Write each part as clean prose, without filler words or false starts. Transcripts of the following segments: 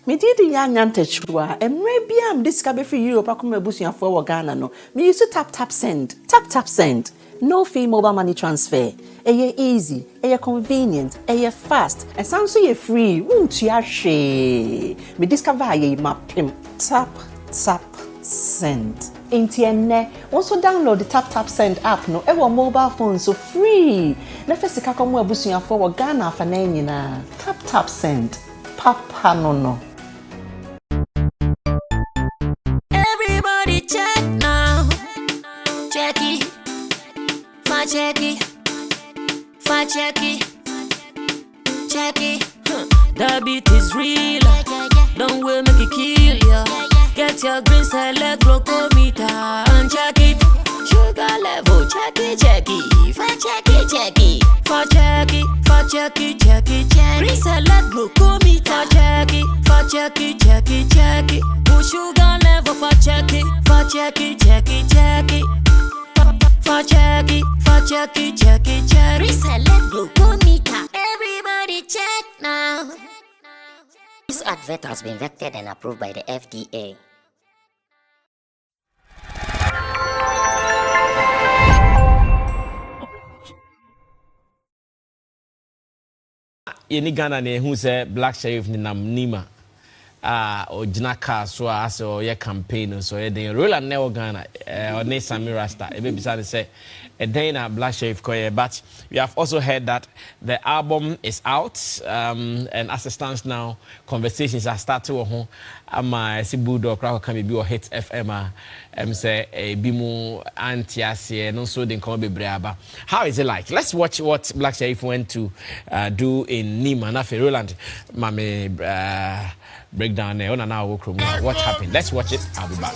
Me did the chua, and maybe I'm discovered for Europe. I come a for Ghana. No, me used to tap send, tap send. No fee mobile money transfer. Easy, convenient, fast, and sounds so free. Won't you share? Me discover ye map him. Tap send. Intienne, also download the tap send app no ever mobile phone so free. Na first ka komo abusuya for Ghana fa na nyina. Tap send. Papa no. Everybody check now. Check it. Check it. The beat is real. Don't wait, make it kill ya. Get your green select glucometer and check it. Sugar level, check it. Check it. Green select glucometer. Check it. Put sugar level for check it. Check it. Reselect glucometer. Everybody check now. This advert has been vetted and approved by the FDA. Yeni Ghana ne who say Black Sheriff ni nam Nima. Original car so as your campaign so the roller never Ghana or ne Sammy Rasta e be beside say a day na Black Sheriff koye, but we have also heard that the album is out and as it stands now conversations are starting with home ama si bulldog crowd can be or hit FM say a bimu anti no so den come be aba. How is it like? Let's watch what Black Sheriff went to do in Nima na fe Roland mame breakdown there on now what happened. Let's watch it. I'll be back.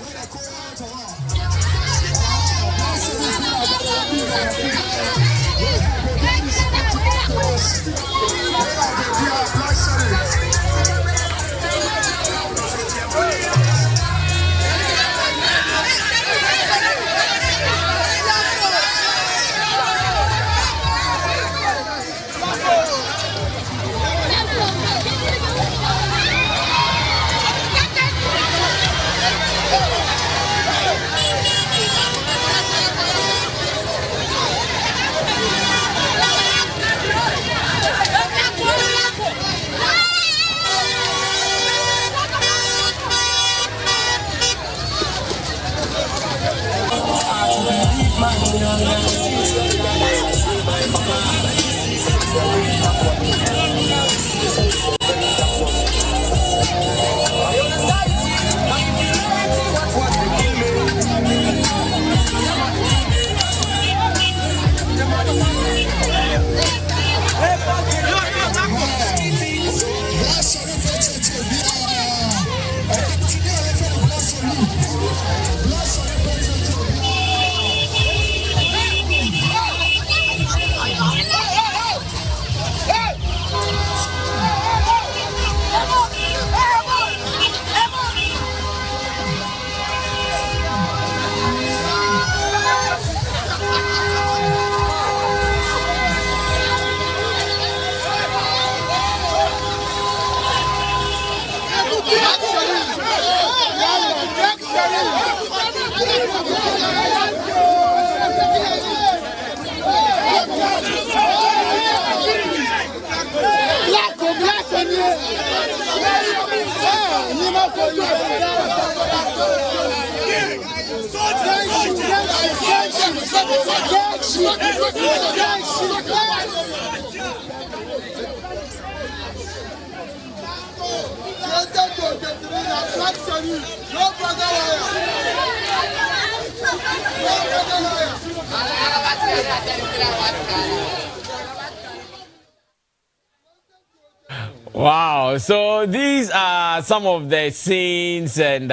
Wow, so these are some of the scenes and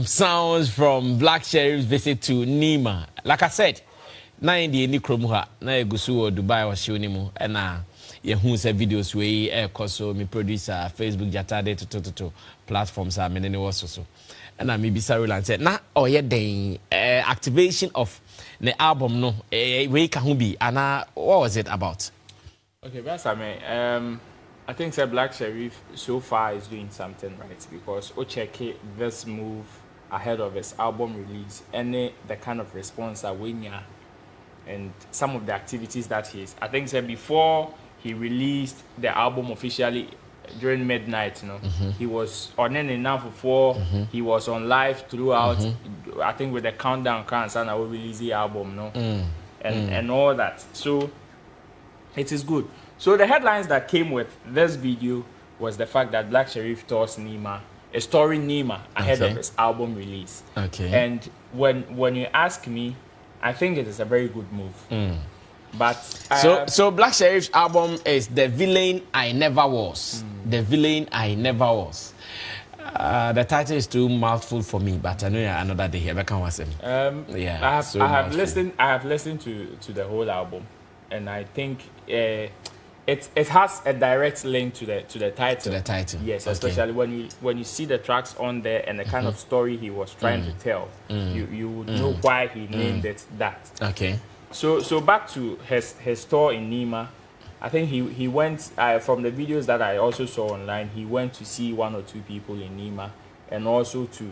sounds from Black Sheriff's visit to Nima. Like I said, na indi ni kromuha na egusu o Dubai wa shionimu na ye se videos we so me producer Facebook jatade to platforms are menene was so. Na me bisa Roland said na oye den activation of the album no we ka hu bi ana what was it about? Okay, that's I mean I think that Black Sherif so far is doing something right because Ocheke this move ahead of his album release and the kind of response that we get and some of the activities that I think that before he released the album officially during midnight, he was on an enough before he was on live throughout. I think with the countdown counts and I will release the album, and all that. So it is good. So the headlines that came with this video was the fact that Black Sherif tours Nima, a story Nima ahead of his album release. Okay. And when you ask me, I think it is a very good move. But so Black Sherif's album is The Villain I Never Was. The Villain I Never Was. The title is too mouthful for me, but I know another day here. I have listened to the whole album, and I think it has a direct link to the title. To the title. Yes, especially when you see the tracks on there and the kind of story he was trying to tell, you would know why he named it that. Okay. So back to his tour in Nima, I think he went from the videos that I also saw online. He went to see 1 or 2 people in Nima, and also to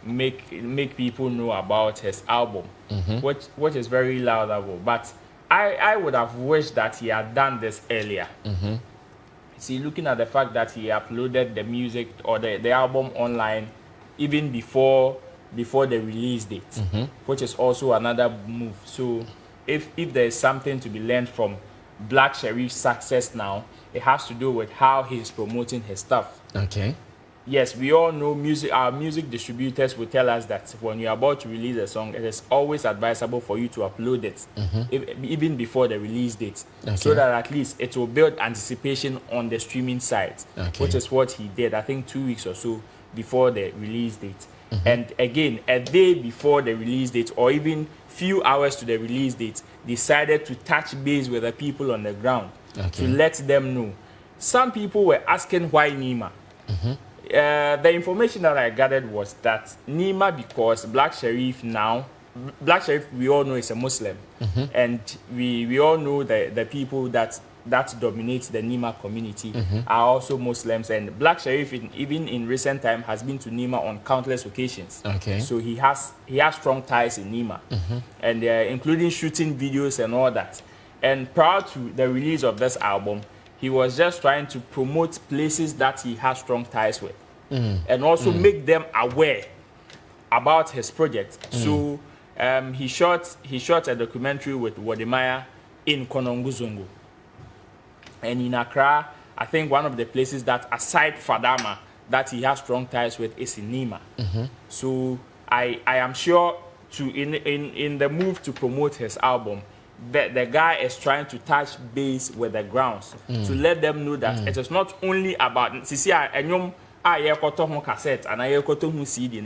make people know about his album, which is very laudable. But I would have wished that he had done this earlier. See, looking at the fact that he uploaded the music or the album online even before the release date, which is also another move. So if there is something to be learned from Black Sherif's success now, it has to do with how he's promoting his stuff. Okay. Yes, we all know our music distributors will tell us that when you're about to release a song, it is always advisable for you to upload it even before the release date, so that at least it will build anticipation on the streaming site, which is what he did, I think 2 weeks or so before the release date. And again, a day before the release date, or even few hours to the release date, decided to touch base with the people on the ground to let them know. Some people were asking why Nima. The information that I gathered was that Nima, because Black Sherif, we all know is a Muslim, and we all know the people that dominates the Nima community are also Muslims, and Black Sherif even in recent time has been to Nima on countless occasions. So he has strong ties in Nima, and including shooting videos and all that. And prior to the release of this album, he was just trying to promote places that he has strong ties with, and also make them aware about his project. So he shot a documentary with Wadimaya in Kononguzongo. And in Accra, I think one of the places that, aside Fadama, that he has strong ties with is in Nima. So I am sure in the move to promote his album, the guy is trying to touch base with the grounds to let them know that it is not only about cassette and CD.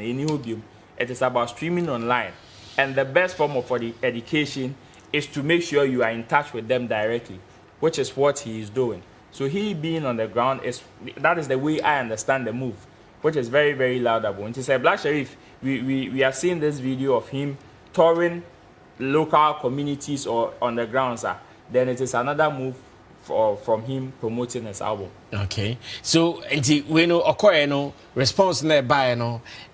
It is about streaming online, and the best form for the education is to make sure you are in touch with them directly, which is what he is doing. So he being on the ground that is the way I understand the move, which is very, very laudable. And to say Black Sherif, we are seeing this video of him touring local communities or on the ground, then it is another move from him promoting his album. Okay. So we know response by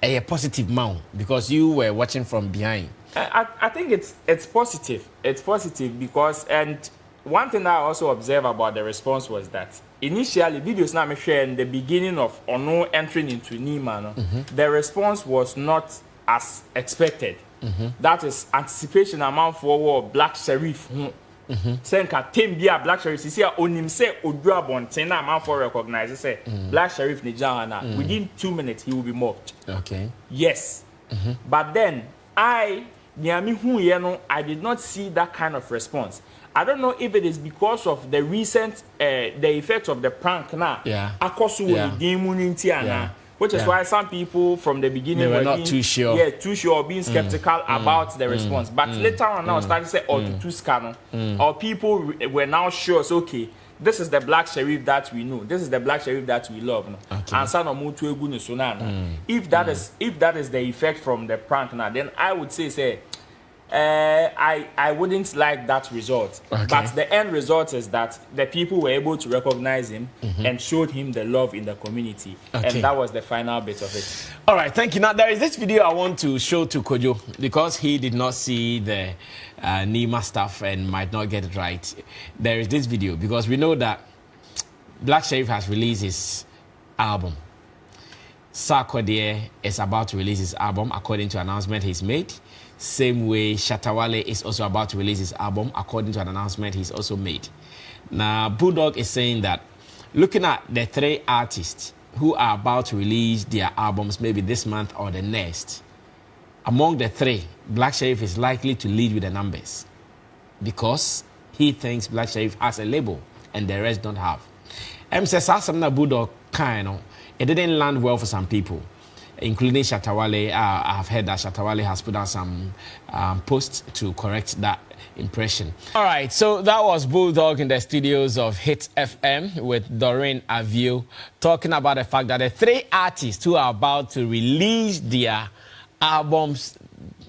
a positive mount because you were watching from behind. I think it's positive. It's positive because, and one thing I also observed about the response was that initially videos now share in the beginning of Ono entering into Nima, the response was not as expected. That is anticipation amount for Black Sherif. Saying Katim be a Black Sherif, see onim say Odua Bontena amount for recognize say Black Sherif Nijana. Within 2 minutes he will be mocked. Okay. Yes. But then I did not see that kind of response. I don't know if it is because of the recent the effects of the prank now. Which is why some people from the beginning were not too sure. Yeah, too sure, being skeptical about the response. But later on now starting to say to scan, or people were now sure, so okay, this is the Black Sherif that we know. This is the Black Sherif that we love. And if that is the effect from the prank now, then I would say I wouldn't like that result. Okay. But the end result is that the people were able to recognize him and showed him the love in the community. Okay. And that was the final bit of it. All right, thank you. Now, there is this video I want to show to Kojo because he did not see the Nima stuff and might not get it right. There is this video because we know that Black Sherif has released his album. Sarkodie is about to release his album according to an announcement he's made. Same way, Shatawale is also about to release his album according to an announcement he's also made. Now, Bulldog is saying that looking at the 3 artists who are about to release their albums maybe this month or the next, among the 3, Black Sherif is likely to lead with the numbers because he thinks Black Sherif has a label and the rest don't have. Says something Bulldog kind of, it didn't land well for some people, including Shatawale. I have heard that Shatawale has put out some posts to correct that impression. All right, so that was Bulldog in the studios of Hit FM with Doreen Avio talking about the fact that the 3 artists who are about to release their albums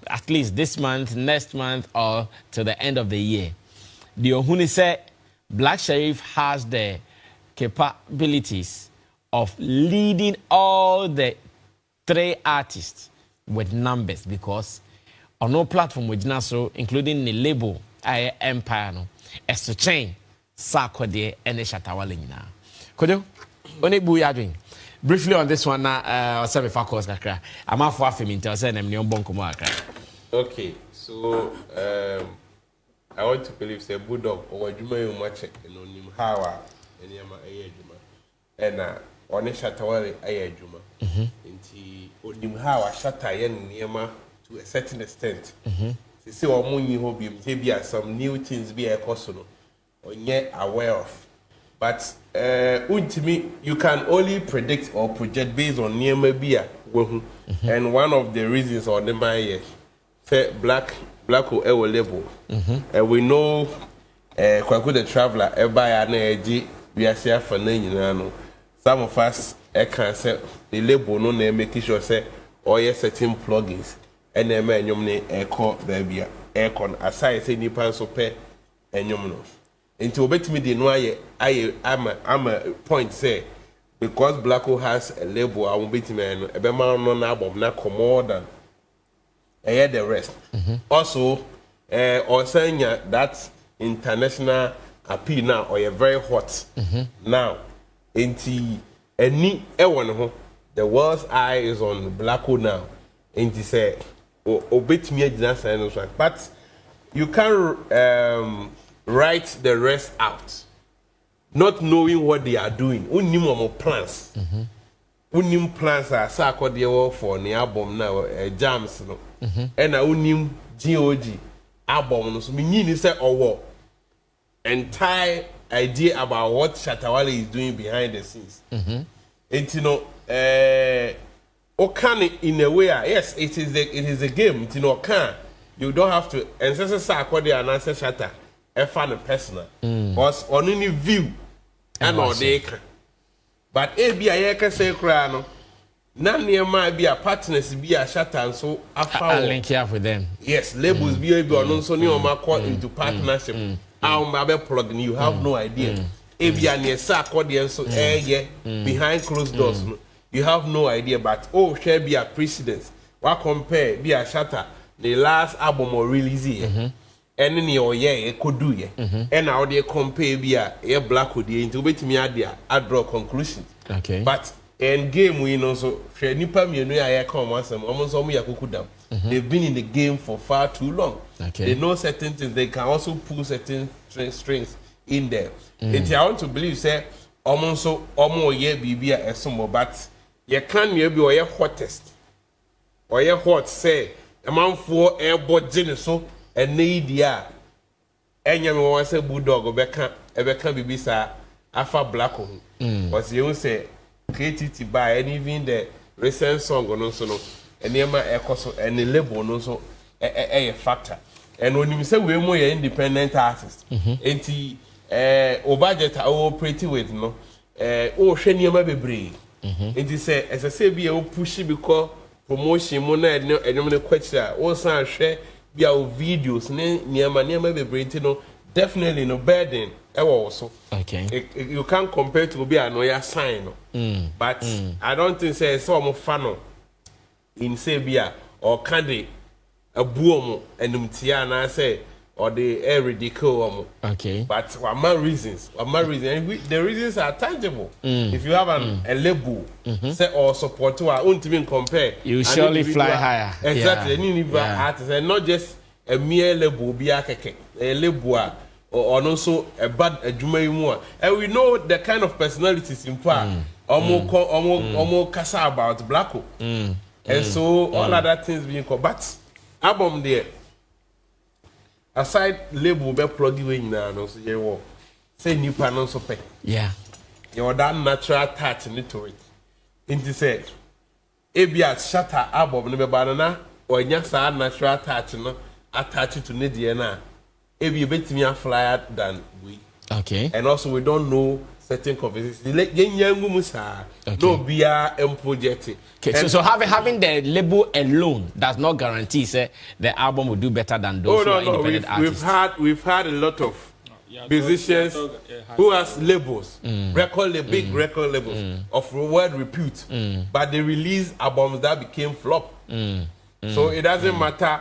at least this month, next month, or to the end of the year. The Ohuni said Black Sherif has the capabilities of leading all the 3 artists with numbers because on no platform with Naso, including the label Empire, no, as to chain Sarkodie and Shatawale. Kojo, only booyah doing. Briefly on this one, now, Sammy Fakos Kakra. I'm a for film intel, send them neon bonko. Okay, so I want to believe say Bulldog or Juma you much and on him how and Yama Ayajuma and on a Shatawale Ayajuma. Inti Odim how a Shatayan Yama to a certain extent. They say or money hobby, maybe some new things be a cosono or yet aware of. But ultimately, you can only predict or project based on near maybe and one of the reasons on the my say black or level. And we know Kwaku the traveler by an energy we are share for name. Some of us can say the label no name making sure say or yes certain plugins and then man you echo baby aircon aside say nipa so pay and you into obey me the no I'm a point say because Blacko has a label I won't beat man a man on album not come more than the rest. Also or saying that international appeal now or you're very hot now into any one the world's eye is on Blacko now into say obey me but you can write the rest out, not knowing what they are doing. Unim plans. Unim plans are Sarkodie for the album now, jams, no. And unim GOG album. So meaning say our entire idea about what Shatawale is doing behind the scenes. And you know, Okan in a way, yes, it is a game. You know, Okan, you don't have to. And so Sarkodie and answer Shatta. A personal because on any view and all they can. But if I can say crano, none near might be a partners be a shutter and so I link you up with them. Yes, labels be able to also new into partnership. Our mobile plug you have no idea. If you are near Sarkodie so behind closed doors, you have no idea. But shall be a precedence. What compare be a shutter the last album or release here. And any or could do ye. And now they compare be a black with the into wait me I draw conclusions. Okay. But in game we know so Nipa me I come once almost all me down. They've been in the game for far too long. Okay. They know certain things, they can also pull certain strings in there. And I want to believe say almost so almost ye be a some but you can't be or your hottest. Or your hot say a man for airboard genius and need ya. And you want to say Bulldog or Becca be sa Alpha Blacko. But you say creativity by and even the recent song on also no and Nima Echo and the label also a factor. And when you say we're more independent artists, and the budget I operate with no Shenia be brave. It is as I say be a pushy because promotion money and no question. Also share be our videos near be brain no definitely no burden also. Okay. You can't compare to be another sign. But I don't think say some fan in Sabia or candy a boom and Tiana say or the air ridicule. Okay. But what my reasons? The reasons are tangible. If you have a label, say or support to our own team compare, you surely fly higher. Exactly. Artist and not just a mere label, be a label or also a bad a and we know the kind of personalities in fact almost kasa about Blacko. And so all other things being called. But album there. Aside label be plug you in now, so you will say new panel so pay. Yeah. You that natural touch into it. Into say, Abia shatter album no be banana or nyasa natural touch no attach it to Nidiana. Abi betimi a flyer than we. Okay. And also we don't know certain conversations. No beer and project. Okay, so having the label alone does not guarantee say the album will do better than those who are independent artists. We've had a lot of musicians who has labels, big record labels of world repute, but they release albums that became flop. So it doesn't matter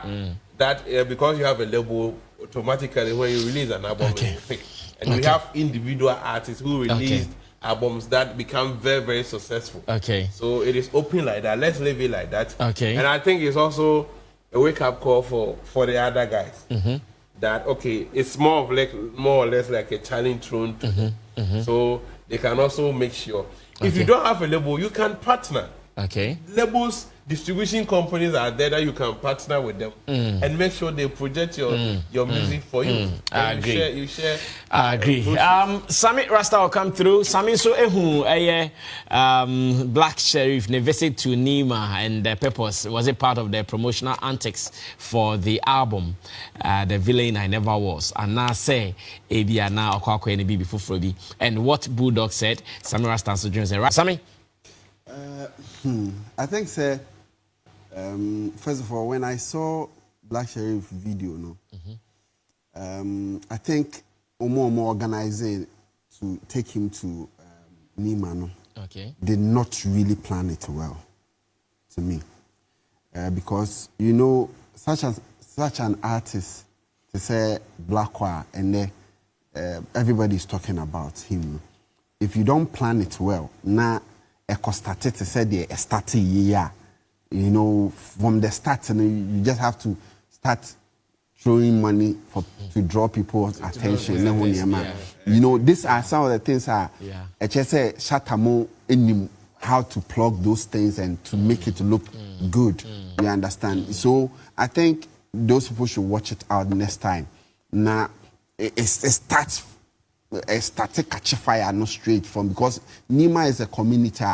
that because you have a label, automatically when you release an album, you pick. And we have individual artists who released albums that become very, very successful. Okay. So it is open like that. Let's leave it like that. Okay. And I think it's also a wake-up call for the other guys. That it's more or less like a challenge thrown to them. So they can also make sure. If you don't have a label, you can partner. Okay. Labels, distribution companies are there that you can partner with them and make sure they project your music for you. I agree. You share. I agree. Sammy Rasta will come through. Sammy so Black Sheriff ne visit to Nima and the Peppers was a part of the promotional antics for the album The Villain I Never Was. And now say Abia now Okwakwe ne Bibi Fufrobi. And what Bulldog said, Sammy Rasta so Jones said, Sammy. I think, sir, first of all, when I saw Black Sheriff video, I think Omo organizing to take him to Nima, did not really plan it well, to me. Because, such an artist, to say Blackwa, and everybody's talking about him. If you don't plan it well, now, started to say the starting year, from the start, you just have to start throwing money to draw people's attention. These are some of the things I just say Shatamo in how to plug those things and to make it look good. You understand? So I think those people should watch it out next time. Now it starts. Started catch fire no straight from because Nima is a community.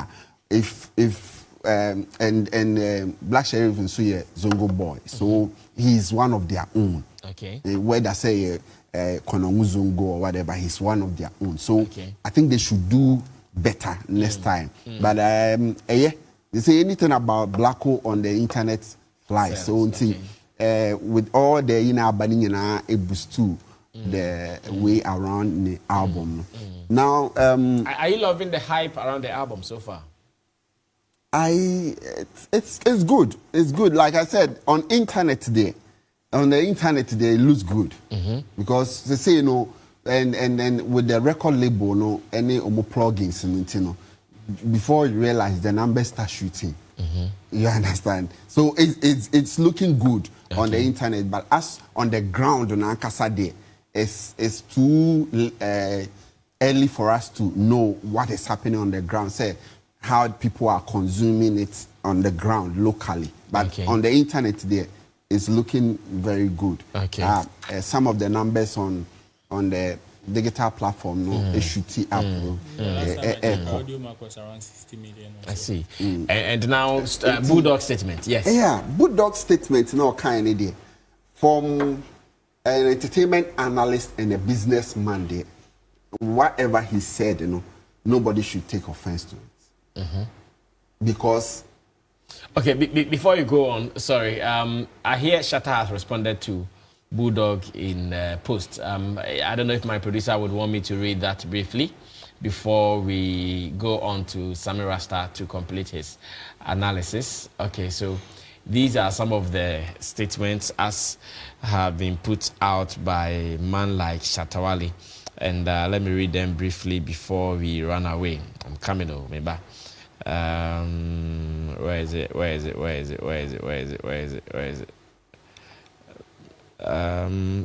Black Sheriff and Suye Zongo boy, so he's one of their own. Okay. Whether say Konongu Zongo or whatever, he's one of their own. So I think they should do better next time. But they say anything about Blacko on the internet flies. So with all the banning it boosts too. The way around the album. Now, are you loving the hype around the album so far? It's good. It's good. Like I said, on the internet today, it looks good because they say and with the record label, any plugins, before you realize the numbers start shooting. You understand? So it's looking good on the internet, but us on the ground on Ankasa Day. It's too early for us to know what is happening on the ground, say how people are consuming it on the ground locally. But on the internet there, it's looking very good. Some of the numbers on the digital platform, it should see up. Audio mark was around 60 million. I see. And now Bulldog statement, yes. Yeah, Bulldog statement, kind of idea. From an entertainment analyst and a businessman there, whatever he said, nobody should take offense to it. Because Okay, before you go on, sorry, I hear Shatta has responded to Bulldog in post. I don't know if my producer would want me to read that briefly before we go on to Sammy Rasta to complete his analysis. Okay, so these are some of the statements as have been put out by a man like Shatawale. And let me read them briefly before we run away. I'm coming over, maybe. Where is it?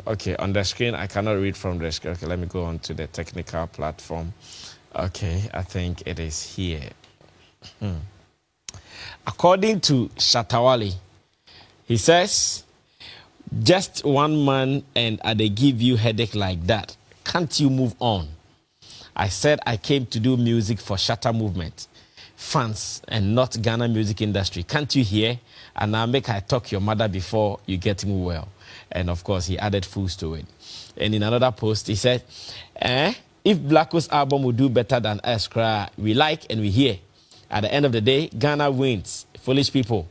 Okay, on the screen, I cannot read from the screen. Okay, let me go on to the technical platform. Okay, I think it is here. According to Shatawale, he says, just one man and they give you headache like that. Can't you move on? I said I came to do music for Shatta movement, fans, and not Ghana music industry. Can't you hear? And now make I talk your mother before you get me well. And of course, he added fools to it. And in another post, he said, if Blacko's album will do better than us, we like and we hear. At the end of the day, Ghana wins. Foolish people.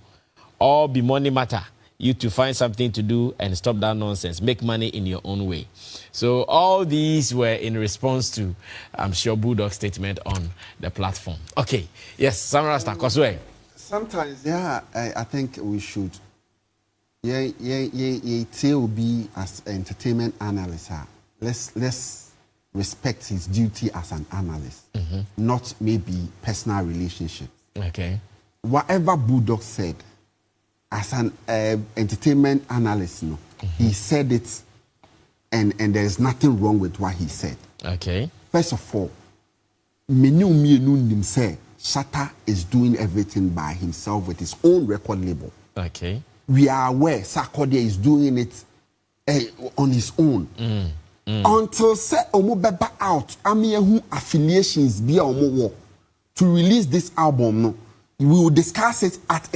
All be money matter. You to find something to do and stop that nonsense. Make money in your own way. So all these were in response to, I'm sure, Bulldog's statement on the platform. Okay. Yes, Sammy Rasta, Koswe. Sometimes, yeah, I think we should. Yeah, will be as entertainment analyst. Let's respect his duty as an analyst, not maybe personal relationships. Okay. Whatever Bulldog said, as an entertainment analyst, he said it, and there's nothing wrong with what he said. Okay. First of all, Shatta is doing everything by himself with his own record label. Okay. We are aware Sarkodie is doing it on his own. Until say Omobeba out, Amiyehu affiliations be omo to release this album. No, we will discuss it at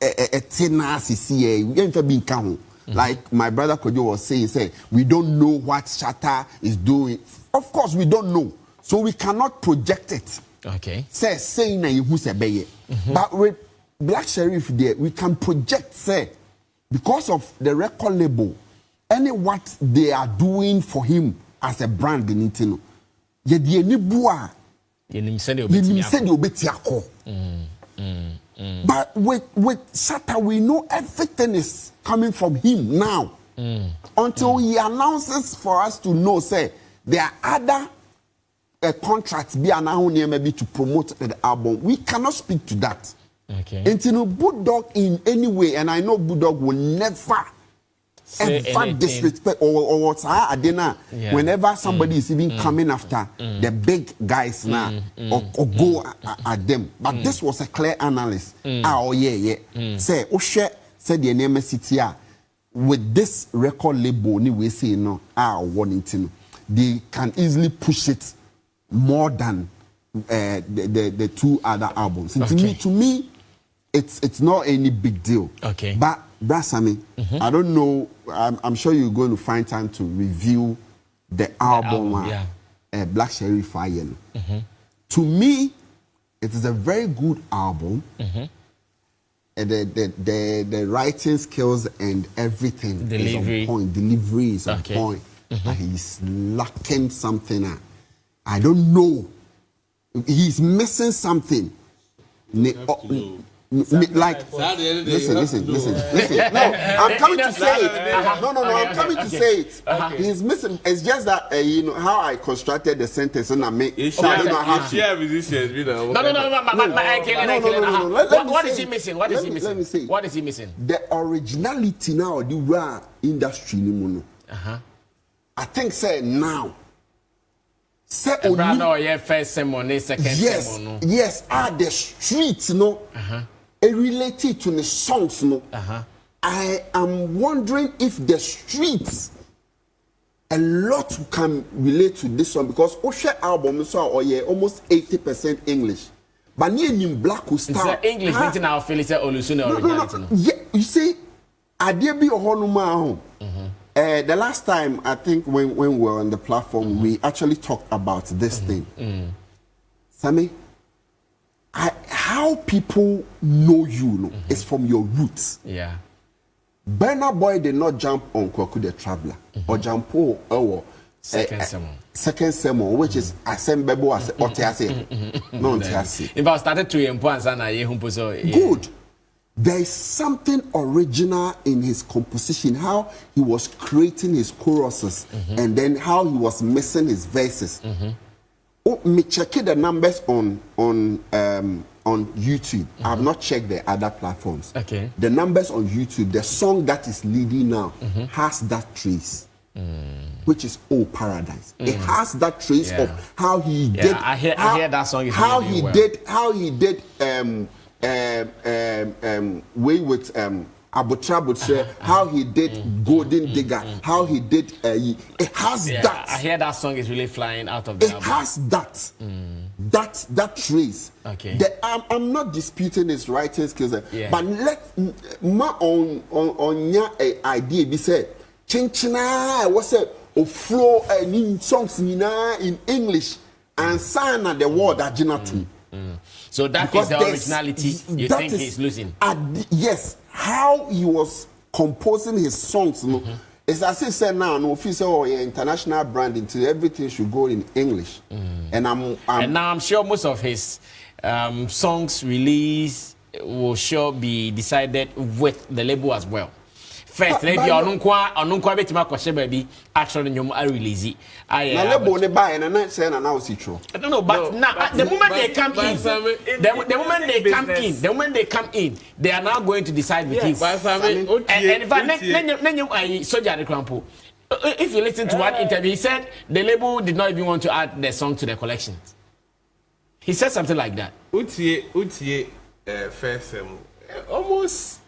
a tenacity. We ain't been count. Like my brother Kojo was saying, we don't know what Shatta is doing. Of course, we don't know, so we cannot project it. Okay. Saying na who say beye, but with Black Sheriff there, we can project because of the record label. Any what they are doing for him as a brand in Intino. Ye ni bua. Ye ni send obetiako. But with Shatta, we know everything is coming from him now. Until he announces for us to know, there are other contracts be announced maybe to promote the album. We cannot speak to that. Okay. Intino Bulldog in any way, and I know Bulldog will never ever disrespect or Adena whenever somebody is even coming after the big guys now or go at them. But this was a clear analysis. Say Oshe said the name city with this record label ni we say no Warrington. They can easily push it more than the two other albums. And to me, it's not any big deal. Okay. But Sammy, I don't know. I'm sure you're going to find time to review the album Black Sheriff Fire. To me, it is a very good album. The writing skills and everything is on point. Delivery is on point. But he's lacking something. I don't know. He's missing something. Like, listen. No, I'm coming to say it. No, I'm coming to say it. He's missing. It's just that how I constructed the sentence and I make. I don't know how to. No. What is he missing? What is he missing? Let me say. What is he missing? The originality now, the raw industry, I think now. First ceremony, second ceremony. Yes, the streets, related to the songs, I am wondering if the streets a lot can relate to this one because Osha album is almost 80% English. But near Black will start English meeting our Phyllis Olusuna originality. Yeah, you see, I dare be a honuma. The last time I think when we were on the platform, we actually talked about this thing. Sammy, how how people know you, no, is from your roots. Yeah. Burna Boy did not jump on Kwaku the Traveler or jump on second sermon, which is Asembebo as Otiase. No, Otiase. If I started to impose and I good. There is something original in his composition, how he was creating his choruses and then how he was mixing his verses. Oh, me check the numbers on YouTube. I have not checked the other platforms. Okay. The numbers on YouTube, the song that is leading now has that trace, which is Oh Paradise. It has that trace of how he did. I hear that song. How he did way with Abutra, how he did Golden Digger, how he did it has that. I hear that song is really flying out of the album. Has that that trace. Okay. I'm not disputing his writing skills, but let my on your idea be said chinchina what's it flow in songs in English and sign at the word Originality. So that because is the originality you think he's losing. Yes, how he was composing his songs. It's as if said now, no, if you say, oh, yeah, international branding, so everything should go in English. And now I'm sure most of his songs release will sure be decided with the label as well. First, maybe onunkwa betima kwashe baby actually nyom are release. Na label ne buy and na say na now see true. I don't know, but now the moment they come in, the moment they come in, they are now going to decide with him. And if I soldier the crampo. If you listen to one interview, he said the label did not even want to add the song to the collection. He said something like that. Utie first almost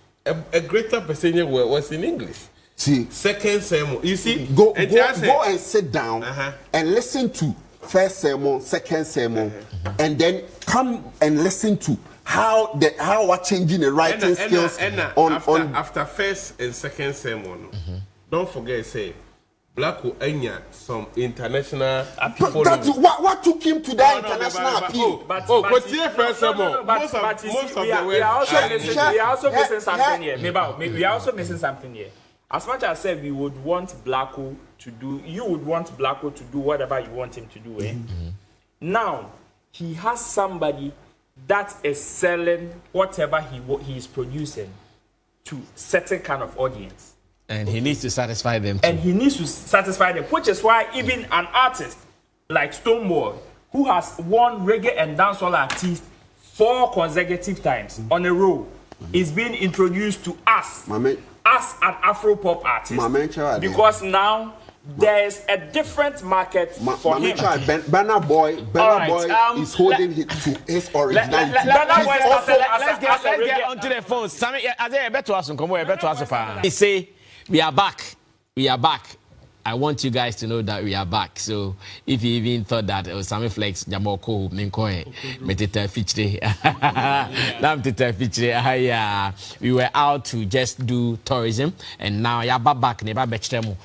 a greater percentage was in English. See, second sermon, you see, go and sit down and listen to first sermon, second sermon, and then come and listen to how we're changing the writing skills after first and second sermon. Don't forget, say Black will enya some international people. That's what took him to that international appeal. But first sermon. Most of the we are also missing something here. Maybe we are also missing something here. As much as I said we would want Blacko to do, you would want Blacko to do whatever you want him to do. Now he has somebody that is selling whatever he is producing to certain kind of audience. And he needs to satisfy them too. Which is why even an artist like Stonebwoy, who has won reggae and dancehall artist 4 consecutive times on a row, is being introduced to us as an Afro-pop artist. Because now there's a different market for him. Burna Boy is holding it to his originality. Let's get onto the phone. Sammy, I bet to us. He say, we are back. I want you guys to know that we are back. So if you even thought that Sammy Flex Jamoko Minkoe Meteta Fichre, we were out to just do tourism, and now you're back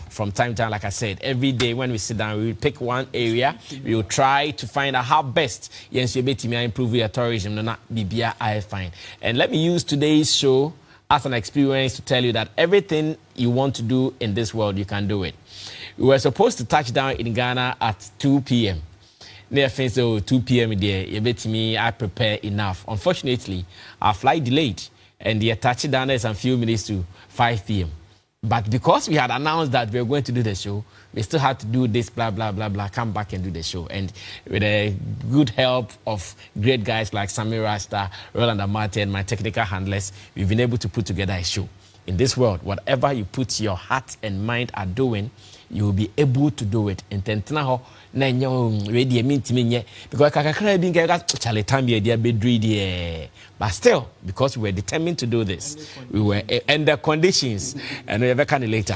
from time to time. Like I said, every day when we sit down, we will pick one area. We will try to find out how best improve your tourism. Not BBI I find. And let me use today's show as an experience to tell you that everything you want to do in this world, you can do it. We were supposed to touch down in Ghana at 2 p.m. Near fence 2 p.m. there, you bet me I prepare enough. Unfortunately, our flight delayed, and the touchdown is a few minutes to 5 p.m. But because we had announced that we were going to do the show, we still had to do this, blah, blah, blah, blah, come back and do the show. And with the good help of great guys like Sammy Rasta, Roland Amate, and my technical handlers, we've been able to put together a show. In this world, whatever you put your heart and mind are doing, you will be able to do it. And then because but still, because we were determined to do this, we were under conditions, and we'll be later.